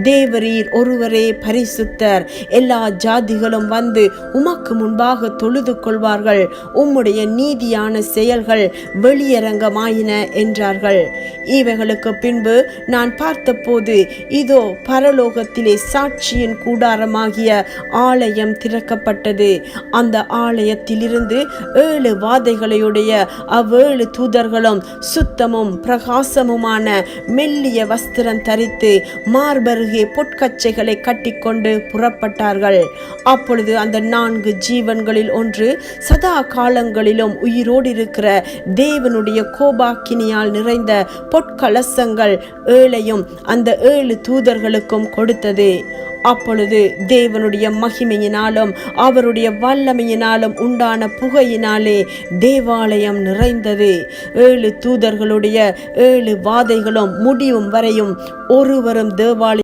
தேவரீர் ஒருவரே பரிசுத்தர், எல்லா ஜாதிகளும் வந்து உமக்கு முன்பாக தொழுது கொள்வார்கள், உம்முடைய நீதியான செயல்கள் வெளியரங்கமாயின என்றார்கள். இவைகளுக்கு பின்பு நான் பார்த்தபோது இதோ பரலோகத்திலே சாட்சியின் கூடாரமாகிய ஆலயம் திறக்கப்பட்டது. அந்த ஆலயத்திலிருந்து 7 வாதைகளையுடைய அவ்வேழு தூதர்களும் சுத்தமும் பிரகாசமுமான மெல்லிய வஸ்திரம் தரித்து மார்பருகே பொற்கச்சைகளை கட்டிக்கொண்டு புறப்பட்டார்கள். அப்பொழுது அந்த 4 ஜீவன்களில் ஒன்று சதா காலங்களிலும் உயிரோடு இருக்கிற தேவனுடைய கோபாக்கினியால் நிறைந்த பொற்கலசங்கள் 7ஐயும் அந்த 7 தூதர்களுக்கும் கொடுத்தது. அப்பொழுது தேவனுடைய மகிமையினாலும் அவருடைய வல்லமையினாலும் உண்டான புகையினாலே தேவாலயம் நிறைந்தது. 7 தூதர்களுடைய 7 வாதைகளும் முடியும் வரையும் ஒருவரும் தேவாலயம்